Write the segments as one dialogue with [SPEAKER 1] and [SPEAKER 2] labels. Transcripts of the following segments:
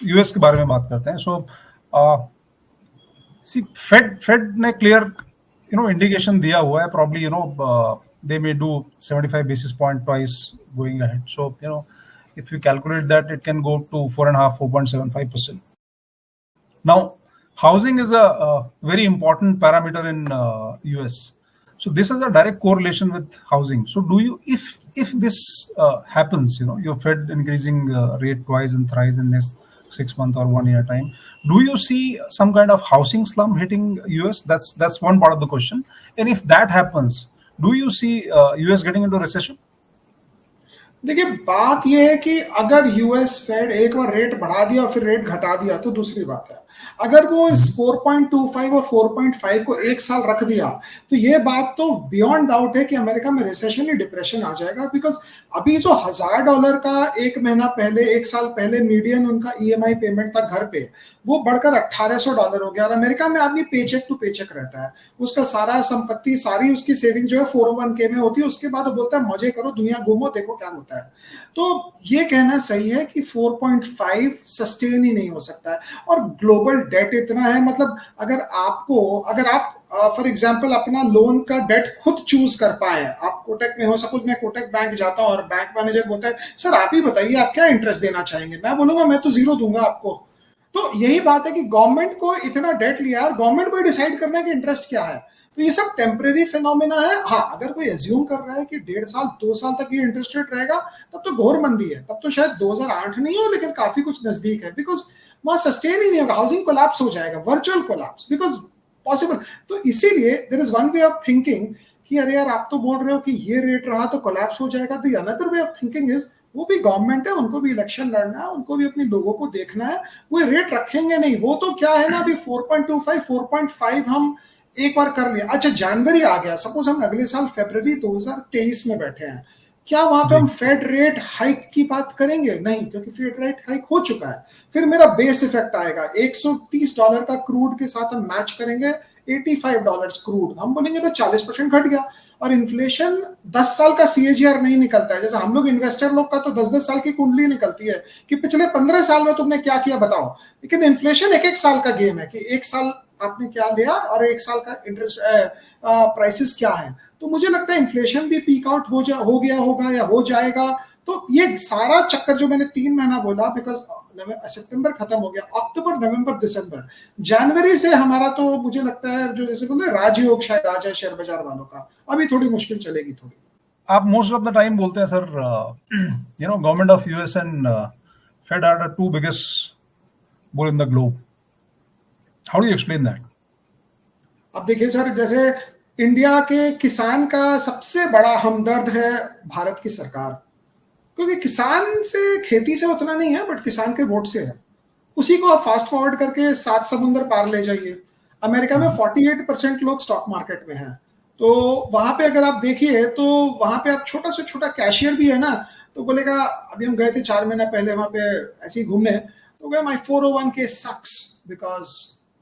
[SPEAKER 1] US के बारे में बात करते हैं. सो सी फेड ने क्लियर indication दिया हुआ है. Probably they may do 75 basis point twice going ahead. So if you calculate that, it can go to 4.5, 4.75%. Now, housing is a very important parameter in US. So this is a direct correlation with housing. So do you, if this happens, your Fed increasing rate twice and thrice in next 6 months or 1 year time, do you see some kind of housing slump hitting US? That's one part of the question. And if that happens, do you see US getting into recession?
[SPEAKER 2] देखिए, बात यह है कि अगर US Fed एक बार rate बढ़ा दिया और फिर रेट घटा दिया तो दूसरी बात है. अगर वो 4.25 और 4.5 को एक साल रख दिया तो ये बात तो बियॉन्ड डाउट है कि अमेरिका में रिसेशन या डिप्रेशन आ जाएगा. बिकॉज अभी जो $1000 का एक महीना पहले, एक साल पहले मीडियन उनका ईएमआई पेमेंट था घर पे, वो बढ़कर $1800 हो गया. और अमेरिका में आदमी पेचेक टू पेचेक रहता है. उसका सारा संपत्ति, सारी उसकी सेविंग जो है 401k में होती है. उसके बाद वो बोलता है मजे करो, दुनिया घूमो, देखो क्या होता है. तो ये कहना सही है कि 4.5 सस्टेन ही नहीं हो सकता है. और ग्लोबल डेट इतना है, मतलब अगर आप फॉर एग्जांपल अपना लोन का डेट खुद चूज कर पाए, आप कोटक में हो, सपोज मैं कोटक बैंक जाता हूं और बैंक मैनेजर बोलता है सर आप ही बताइए आप क्या इंटरेस्ट देना चाहेंगे, मैं बोलूंगा मैं तो 0 दूंगा आपको. तो यही बात है कि गवर्नमेंट को इतना डेट लिया और गवर्नमेंट को डिसाइड करना है कि इंटरेस्ट क्या है. तो ये सब टेम्परेरी फिनोमिना है. हाँ, अगर कोई एज्यूम कर रहा है कि 1.5 साल 2 साल तक ये इंटरेस्ट रेट रहेगा, तब तो घोर मंदी है. तब तो शायद 2008 नहीं हो, लेकिन काफी कुछ नजदीक है. बिकॉज वहां सस्टेन ही नहीं होगा, हाउसिंग कोलैप्स हो जाएगा, वर्चुअल कोलैप्स, बिकॉज पॉसिबल. तो इसीलिए there is one way of thinking कि अरे यार आप तो बोल रहे हो कि ये रेट रहा तो कोलैप्स हो जाएगा. The another way of thinking is वो भी गवर्नमेंट है, उनको भी इलेक्शन लड़ना है, उनको भी अपने लोगों को देखना है. वो रेट रखेंगे नहीं. वो तो क्या है ना, अभी 4.25 4.5 हम एक बार कर लिया. अच्छा, जनवरी आ गया, सपोज हम अगले साल फरवरी 2023 में बैठे हैं, क्या वहां पे हम फेड रेट हाइक की बात करेंगे? नहीं, क्योंकि फेड रेट हाइक हो चुका है. फिर मेरा बेस इफेक्ट आएगा. $130 का क्रूड के साथ हम मैच करेंगे $85 क्रूड, हम बोलेंगे तो 40% घट गया. और इन्फ्लेशन 10 साल का सीएजीआर नहीं निकलता है. जैसे हम लोग इन्वेस्टर लोग का तो 10-10 साल की कुंडली निकलती है कि पिछले 15 साल में तुमने क्या किया बताओ. लेकिन इन्फ्लेशन एक साल का गेम है कि एक साल आपने क्या लिया और एक साल का इंटरेस्ट प्राइसेस क्या है. तो मुझे लगता है इन्फ्लेशन भी पीक आउट हो गया होगा या हो जाएगा. तो ये सारा चक्कर जो मैंने 3 महीना बोला, बिकॉज सितंबर खत्म हो गया, अक्टूबर, नवंबर, दिसंबर, जनवरी से हमारा तो मुझे लगता है जो जैसे बोलते हैं राजयोग शायद आ जाए शेयर बाजार वालों का. अभी थोड़ी मुश्किल चलेगी थोड़ी.
[SPEAKER 1] आप मोस्ट ऑफ द टाइम बोलते हैं sir, government of US and Fed are the 2 biggest bull in the globe. How do you explain that?
[SPEAKER 2] अब देखिए सर, जैसे इंडिया के किसान का सबसे बड़ा हमदर्द है भारत की सरकार, क्योंकि किसान से, खेती से उतना नहीं है, बट किसान के वोट से है. उसी को आप फास्ट फॉरवर्ड करके 7 समुंदर पार ले जाइए. अमेरिका में 48% लोग स्टॉक मार्केट में हैं. तो वहां पे अगर आप देखिए तो वहां पे आप छोटा से छोटा कैशियर भी है ना, तो बोलेगा, अभी हम गए थे 4 महीना पहले वहां पे ऐसे ही घूमने, तो गए my 401k sucks because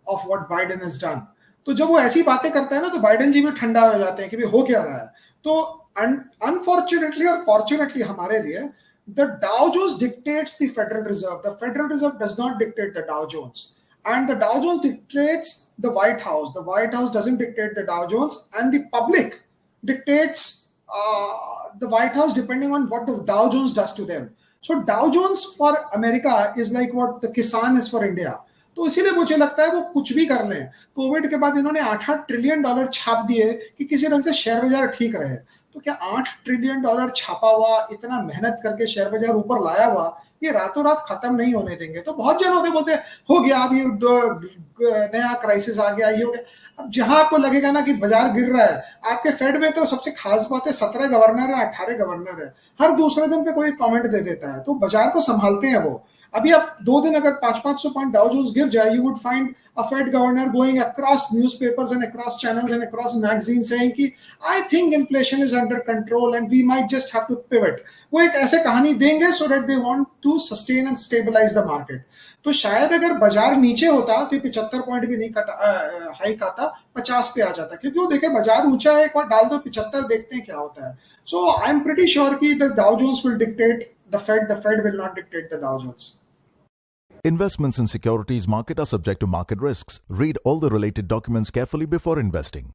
[SPEAKER 2] of what Biden has done. तो जब वो ऐसी बातें करता है ना, तो बाइडेन जी भी ठंडा हो जाते हैं कि भाई हो क्या रहा है. तो अनफॉर्चुनेटली और फॉर्चुनेटली हमारे लिए, the Dow Jones dictates the Federal Reserve. The Federal Reserve does not dictate the Dow Jones. And the Dow Jones dictates the White House. The White House doesn't dictate the Dow Jones. And the public dictates the White House depending on what the Dow Jones does to them. So Dow Jones for America is like what the Kisan is for India. तो इसीलिए मुझे लगता है वो कुछ भी कर लें. कोविड के बाद इन्होंने $8 ट्रिलियन छाप दिए कि किसी ढंग से शेयर बाजार ठीक रहे. तो क्या $8 ट्रिलियन छापा हुआ, इतना मेहनत करके शेयर बाजार ऊपर लाया हुआ, ये रातों रात खत्म नहीं होने देंगे. तो बहुत जन होते बोलते हो गया, अब ये नया क्राइसिस आ गया, ये हो गया. अब जहां आपको लगेगा ना कि बाजार गिर रहा है, आपके फेड में तो सबसे खास बात है 17 गवर्नर है, 18 गवर्नर है, हर दूसरे दिन पे कोई कमेंट दे देता है. तो बाजार को संभालते हैं वो. अभी आप 2 दिन अगर 500-500 पॉइंट डाउ जोन्स गिर जाए, you would find a Fed governor going across newspapers and across channels and across magazines saying कि I think inflation is under control and we might just have to pivot. वो एक ऐसे कहानी देंगे so that they want to sustain and stabilize the market. तो शायद अगर बाजार नीचे होता तो 75 पॉइंट भी नहीं हाइक आता, 50 पे आ जाता, क्योंकि वो देखे बाजार ऊंचा है, एक बार डाल दो 75, देखते हैं क्या होता है. So I'm pretty sure कि the Dow Jones will dictate the Fed will not dictate the Dow Jones.
[SPEAKER 3] Investments in securities market are subject to market risks. Read all the related documents carefully before investing.